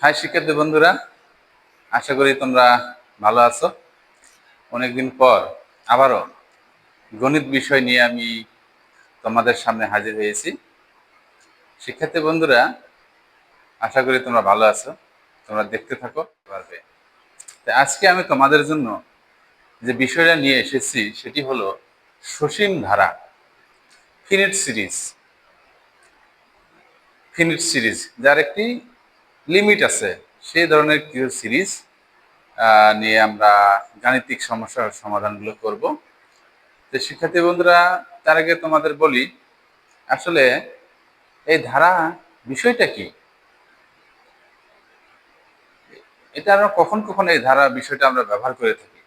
High শিক্ষার্থী বন্ধুরা, আশা করি তোমরা ভালো আছো। অনেকদিন পর আবারও গণিত বিষয় নিয়ে আমি তোমাদের সামনে হাজির হয়েছি। শিক্ষার্থী বন্ধুরা, আশা করি তোমরা ভালো আছো, তোমরা দেখতে থাকো পারবে। আজকে আমি তোমাদের জন্য যে বিষয়টা নিয়ে এসেছি সেটি হলো সসীম ধারা, ফিনিট সিরিজ। ফিনিট সিরিজ যার একটি লিমিট আছে, সেই ধরনের কিছু সিরিজ নিয়ে আমরা গাণিতিক সমস্যার সমাধানগুলো করব। তো শিক্ষার্থী বন্ধুরা, তার আগে তোমাদের বলি আসলে এই ধারা বিষয়টা কি, এটা আমরা কখন কখন এই ধারা বিষয়টা আমরা ব্যবহার করে থাকি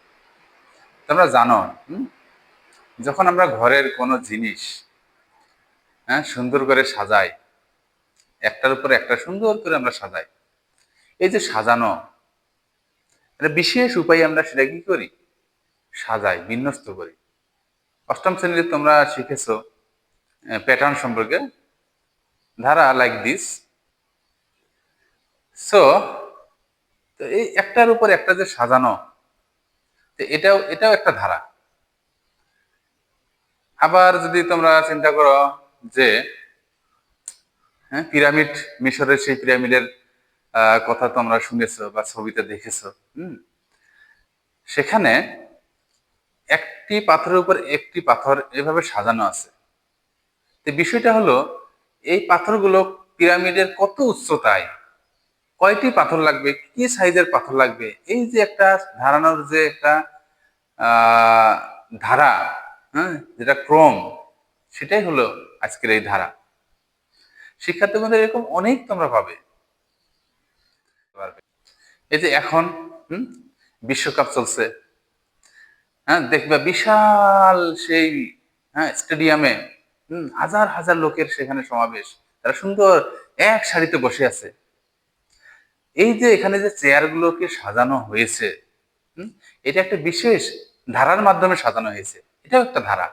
তোমরা জানো। যখন আমরা ঘরের কোনো জিনিস সুন্দর করে সাজাই, একটার উপরে একটা সুন্দর করে আমরা সাজাই, এই যে সাজানো, একটা বিশেষ উপায়ে আমরা সেটা কি করি, সাজাই, বিন্যস্ত করি। অষ্টম শ্রেণীতে তোমরা শিখেছো প্যাটার্ন সম্পর্কে, ধারা লাইক দিস। সো তো এই একটার উপর একটা যে সাজানো, তো এটাও এটাও একটা ধারা। আবার যদি তোমরা চিন্তা করো যে পিরামিড, মিশরের সেই পিরামিডের কথা তোমরা শুনেছো বা ছবিতে দেখেছো। সেখানে একটি পাথরের উপর একটি পাথর এভাবে সাজানো আছে। তো বিষয়টা হলো এই পাথরগুলো পিরামিডের কত উচ্চতায়, কয়টি পাথর লাগবে, কি সাইজের পাথর লাগবে, এই যে একটা ধারণার যে একটা আহ ধারা, যেটা ক্রম, সেটাই হলো আজকের এই ধারা। শিক্ষার্থী বন্ধুরা, এরকম অনেক তোমরা পাবে। এই যে এখন বিশ্বকাপ চলছে, দেখবে বিশাল সেই স্টেডিয়ামে হাজার হাজার লোকের সেখানে সমাবেশ, তারা সুন্দর এক সারিতে বসে আছে। এই যে এখানে যে চেয়ারগুলোকে সাজানো হয়েছে, এটা একটা বিশেষ ধারার মাধ্যমে সাজানো হয়েছে, এটাও একটা ধারা।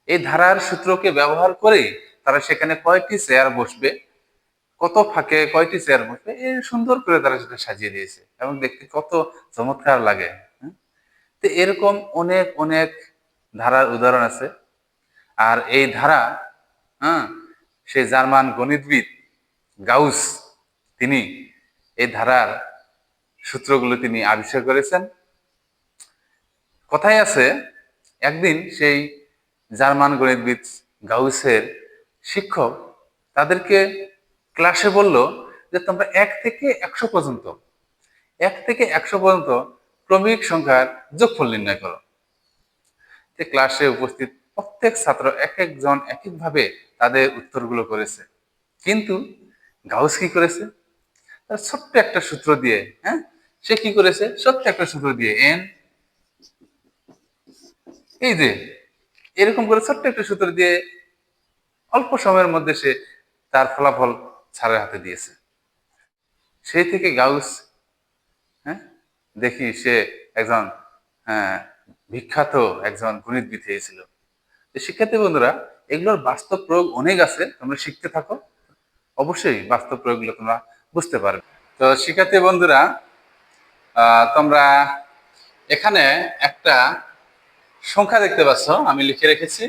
এই ধারার সূত্রকে ব্যবহার করে তারা সেখানে কয়টি চেয়ার বসবে, কত ফাঁকে কয়টি চেয়ার বসবে, এই সুন্দর করে তারা সেটা সাজিয়ে দিয়েছে এবং দেখতে কত চমৎকার লাগে। তো এরকম অনেক অনেক ধারার উদাহরণ আছে। আর এই ধারা সেই জার্মান গণিতবিদ গাউস, তিনি এই ধারার সূত্রগুলো তিনি আবিষ্কার করেছেন। কথায় আছে, একদিন সেই জার্মান গণিতবিদ গাউসের শিক্ষক তাদেরকে ক্লাসে বলল যে তোমরা 1 থেকে 100 পর্যন্ত ক্রমিক সংখ্যার যোগফল নির্ণয় করো। ক্লাসে উপস্থিত প্রত্যেক ছাত্র এক একজন এক একভাবে তাদের উত্তরগুলো করেছে, কিন্তু গাউস কি করেছে, তার ছোট্ট একটা সূত্র দিয়ে, সে কি করেছে, ছোট্ট একটা সূত্র দিয়ে এন, এই যে এরকম করে ছোট্ট একটা সূত্র দিয়ে অল্প সময়ের মধ্যে সে তার ফলাফল স্যারের হাতে দিয়েছে। সেই থেকে গাউস দেখি সে একজন বিখ্যাত একজন গণিতবিদ হয়েছিল। শিক্ষার্থী বন্ধুরা, এগুলোর বাস্তব প্রয়োগ অনেক আছে, তোমরা শিখতে থাকো, অবশ্যই বাস্তব প্রয়োগগুলো তোমরা বুঝতে পারবে। তো শিক্ষার্থী বন্ধুরা, তোমরা এখানে একটা সংখ্যা দেখতে পাচ্ছ, আমি লিখে রেখেছি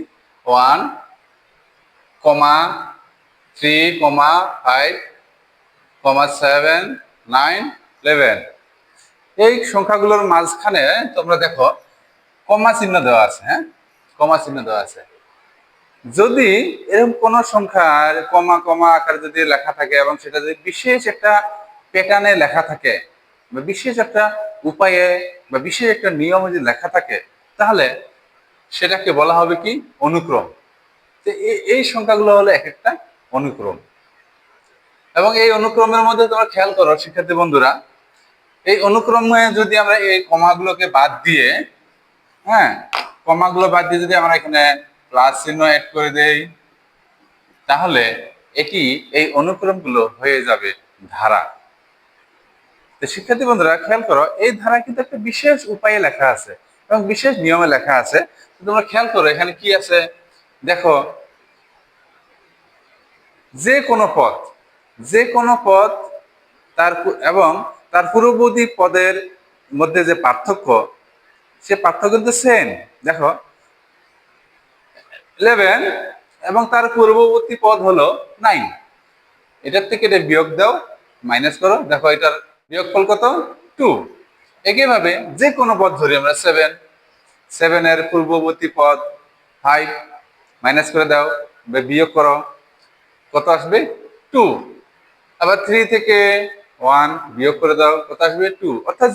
1,3,5,7,9,11। এই সংখ্যাগুলোর মাঝখানে তোমরা দেখো কমা চিহ্ন দেওয়া আছে, কমা চিহ্ন দেওয়া আছে। যদি এরকম কোন সংখ্যার কমা কমা আকারে যদি লেখা থাকে এবং সেটা যদি বিশেষ একটা প্যাটার্নে লেখা থাকে বা বিশেষ একটা উপায়ে বা বিশেষ একটা নিয়মে যদি লেখা থাকে, তাহলে সেটাকে বলা হবে কি, অনুক্রম। তো এই সংখ্যাগুলো হলো এক একটা অনুক্রম। এবং এই অনুক্রমের মধ্যে তোমরা খেয়াল করো শিক্ষার্থী বন্ধুরা, এই অনুক্রমে যদি আমরা এই কমাগুলোকে বাদ দিয়ে, কমাগুলো বাদ দিয়ে যদি আমরা এখানে প্লাস চিহ্ন অ্যাড করে দেই, তাহলে এটি এই অনুক্রমগুলো হয়ে যাবে ধারা। তো শিক্ষার্থী বন্ধুরা খেয়াল করো, এই ধারা কিন্তু একটা বিশেষ উপায়ে লেখা আছে এবং বিশেষ নিয়মে লেখা আছে। তোমরা খেয়াল করো এখানে কি আছে, দেখো যে কোনো পদ এবং তার পূর্ববর্তী পদের মধ্যে যে পার্থক্য, সে পার্থক্য কিন্তু সেম। দেখো 11 এবং তার পূর্ববর্তী পদ হলো 9, এটার থেকে এটা বিয়োগ দাও, মাইনাস করো, দেখো এটার বিয়োগফল কত 2। একইভাবে যে কোনো পদ ধরি আমরা 7 এর পূর্ববর্তী পদ 5, মাইনাস করে দাও, বিয়োগ করো, কত আসবে 2। আবার 3 থেকে 1 বিয়োগ করে দাও, কত আসবে 2। অর্থাৎ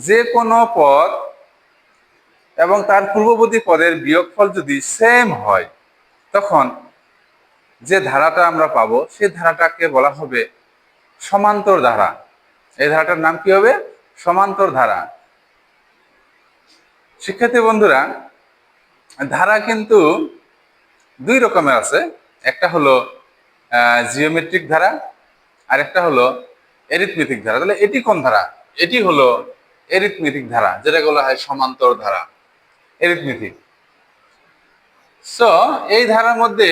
যে কোনো পদ এবং তার পূর্ববর্তী পদের বিয়োগফল যদি সেম হয়, তখন যে ধারাটা আমরা পাবো সেই ধারাটাকে বলা হবে সমান্তর ধারা। এই ধারাটার নাম কি হবে? সমান্তর ধারা। শিক্ষার্থী বন্ধুরা, ধারা কিন্তু দুই রকমের আছে। একটা হলো জিওমেট্রিক ধারা, আর একটা হলো এরিথমেটিক ধারা। তাহলে এটি কোন ধারা? এটি হলো এরিথমেটিক ধারা, যেটা বলা হয় সমান্তর ধারা, এরিথমেটিক। সো এই ধারার মধ্যে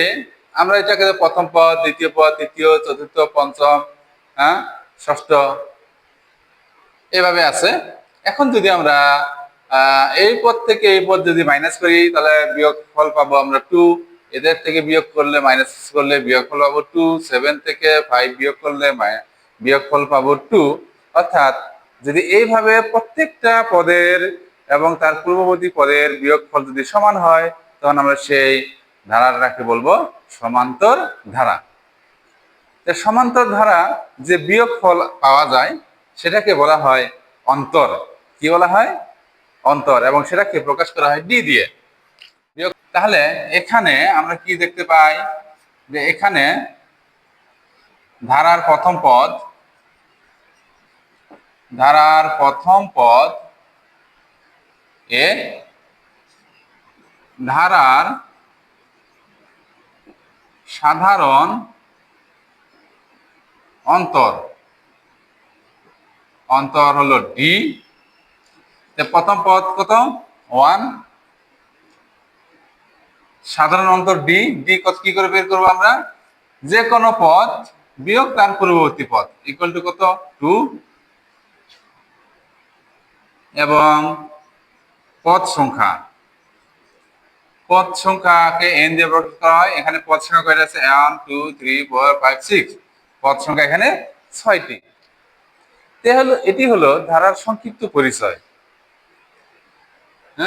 আমরা এটাকে প্রথম পদ, দ্বিতীয় পদ, তৃতীয়, চতুর্থ, পঞ্চম, ষষ্ঠ এভাবে আছে। এখন যদি আমরা এই পদ থেকে এই পদ যদি মাইনাস করি, তাহলে বিয়োগফল পাবো আমরা 2। এদের থেকে বিয়োগ করলে, মাইনাস করলে বিয়োগফল পাবো 2। 7 থেকে 5 বিয়োগ করলে বিয়োগফল পাবো 2। অর্থাৎ যদি এইভাবে প্রত্যেকটা পদের এবং তার পূর্ববর্তী পদের বিয়োগফল যদি সমান হয়, তখন আমরা সেই ধারাটাকে বলবো সমান্তর ধারা। সমান্তর ধারা যে বিয়োগফল পাওয়া যায় সেটাকে বলা হয় অন্তর। কি বলা হয়? অন্তর। এবং সেটাকে প্রকাশ করা হয় ডি দিয়ে। তাহলে এখানে আমরা কি দেখতে পাই? যে এখানে ধারার প্রথম পদ এ ধারার সাধারণ অন্তর হলো ডি। প্রথম পদ কত? 1। সাধারণ অন্তর ডি। কি করে বের করবো আমরা? যে কোনো পদ বিয়োগ তার পূর্ববর্তী পদ ইকুয়াল টু কত? 2। এবং পদ সংখ্যাকে n দিয়ে প্রকাশ করা হয়। এখানে পদ সংখ্যা কয়টা আছে? 1 2 3 4 5 6। পদ সংখ্যা এখানে 6টি। এটি হলো ধারার সংক্ষিপ্ত পরিচয়।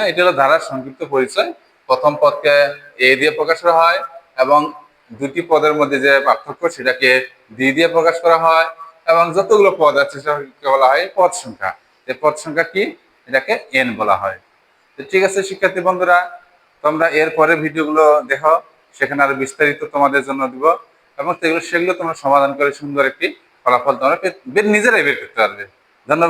এটি হলো ধারার সংক্ষিপ্ত পরিচয়। প্রথম পদকে এ দিয়ে প্রকাশ করা হয় এবং দুটি পদের মধ্যে যে পার্থক্য সেটাকে ডি দিয়ে প্রকাশ করা হয়, এবং যতগুলো পদ আছে সেটাকে বলা হয় পদ সংখ্যা। এই পদ সংখ্যা কি? এটাকে এন বলা হয়। তো ঠিক আছে শিক্ষার্থী বন্ধুরা, তোমরা এর পরে ভিডিওগুলো দেখো, সেখানে আরো বিস্তারিত তোমাদের জন্য দিব, এবং সেগুলো তোমরা সমাধান করে সুন্দর একটি ফলাফল তোমরা নিজেরাই বের করতে পারবে।